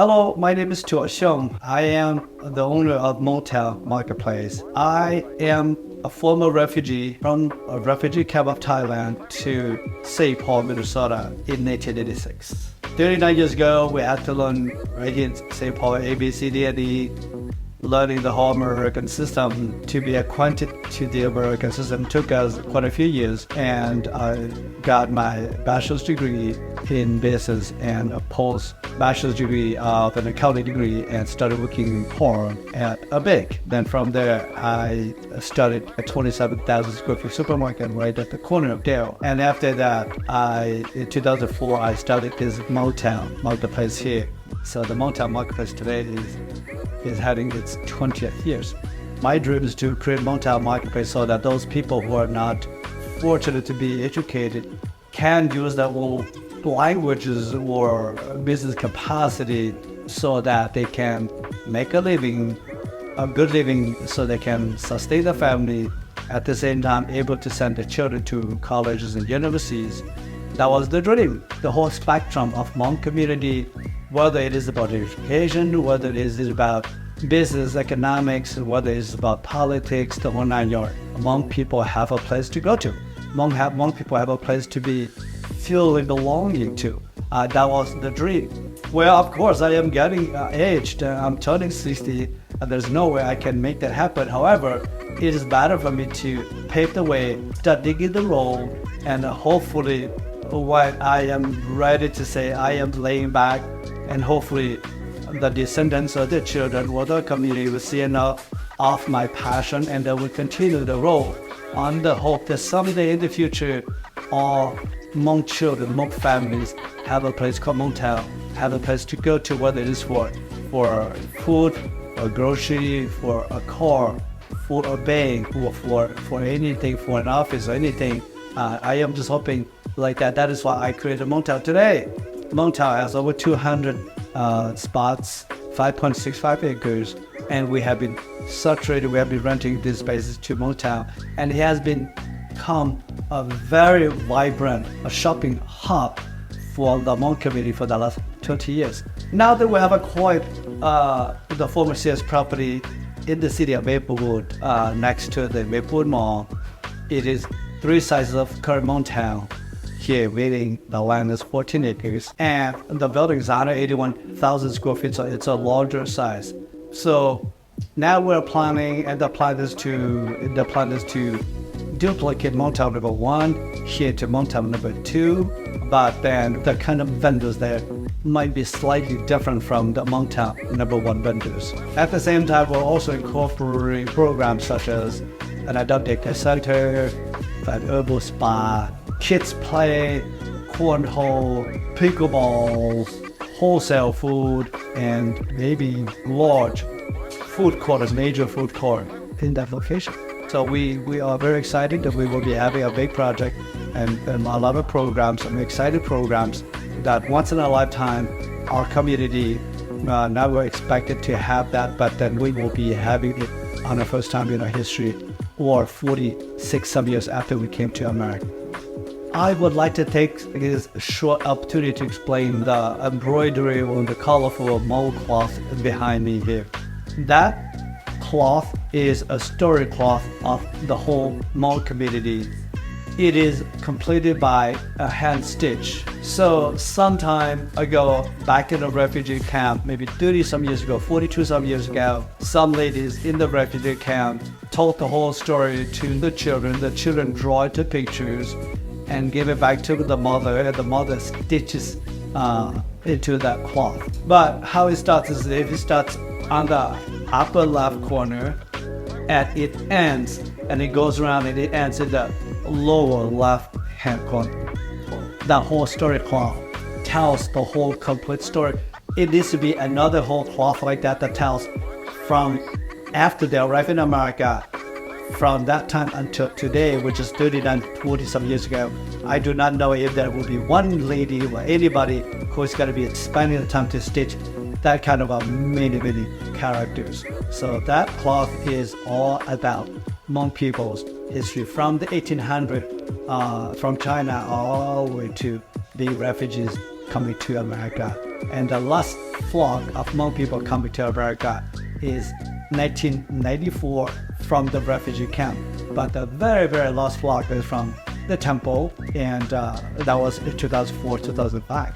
Hello, my name is Toua Xiong. I am the owner of HmongTown Marketplace. I am a former refugee from a refugee camp of Thailand to St. Paul, Minnesota in 1986. 39 years ago, we had to learn right here in St. Paul A, B, C, D, and E, learning the whole American system. To be acquainted to the American system took us quite a few years, and I got my bachelor's degree in business and a post-bachelor's degree of an accounting degree, and started working in porn at a bank. Then from there, I started a 27,000 square feet supermarket right at the corner of Dale. And after that, in 2004, I started this HmongTown Marketplace here. So the HmongTown Marketplace today is having its 20th years. My dream is to create HmongTown Marketplace so that those people who are not fortunate to be educated can use their own languages or business capacity so that they can make a living, a good living, so they can sustain their family, at the same time able to send their children to colleges and universities. That was the dream. The whole spectrum of Hmong community, whether it is about education, whether it is about business, economics, whether it is about politics, the whole nine yards. Hmong people have a place to go to. Hmong people have a place to be feeling belonging to. That was the dream. Well, of course, I am getting aged. I'm turning 60, and there's no way I can make that happen. However, it is better for me to pave the way, start digging the road, and hopefully when I am ready to say I am laying back, and hopefully the descendants of the children or the community will see enough of my passion, and they will continue the road on the hope that someday in the future, all Hmong children, Hmong families have a place called HmongTown, have a place to go to, whether it is for food, or grocery, for a car, for a bank, or for anything, for an office or anything. I am just hoping like that. That is why I created HmongTown today. HmongTown has over 200 spots, 5.65 acres, and we have been saturated. We have been renting these spaces to HmongTown, and it has become a very vibrant shopping hub for the Hmong community for the last 20 years. Now that we have acquired the former Sears property in the city of Maplewood, next to the Maplewood Mall, it is 3 sizes of current HmongTown. Here, meaning the land is 14 acres, and the building is 181,000 square feet, so it's a larger size. So now we're planning, and the plan is to duplicate HmongTown number 1 here to HmongTown number 2, but then the kind of vendors there might be slightly different from the HmongTown number 1 vendors. At the same time, we're also incorporating programs such as an adult daycare center, an herbal spa, kids play, cornhole, pickleballs, wholesale food, and maybe large food court, major food court in that location. So we are very excited that we will be having a big project and a lot of programs, some exciting programs that once in a lifetime our community, now we're expected to have that, but then we will be having it on the first time in our history, or 46 some years after we came to America. I would like to take this short opportunity to explain the embroidery on the colorful Hmong cloth behind me here. That cloth is a story cloth of the whole Hmong community. It is completed by a hand stitch. So some time ago, back in a refugee camp, maybe 30 some years ago, 42 some years ago, some ladies in the refugee camp told the whole story to the children. The children draw it to pictures and give it back to the mother, and the mother stitches into that cloth. But how it starts is if it starts on the upper left corner, and it ends, and it goes around and it ends in the lower left hand corner. That whole story cloth tells the whole complete story. It needs to be another whole cloth like that that tells from after they arrive in America, from that time until today, which is 39, 40 some years ago. I do not know if there will be one lady or anybody who is going to be spending the time to stitch that kind of many characters. So that cloth is all about Hmong people's history from the 1800s, from China all the way to the refugees coming to America And the last flock of Hmong people coming to America is 1994 from the refugee camp. But the very, very last flock is from the temple, and that was in 2004, 2005.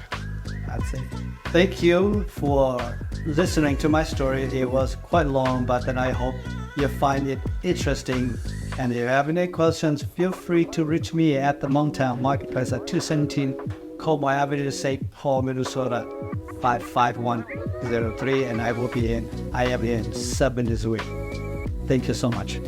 That's it. Thank you for listening to my story. It was quite long, but then I hope you find it interesting. And if you have any questions, feel free to reach me at the HmongTown Marketplace at 217 Como Avenue, St. Paul, Minnesota 55103, and I am in 7 days a week. Thank you so much.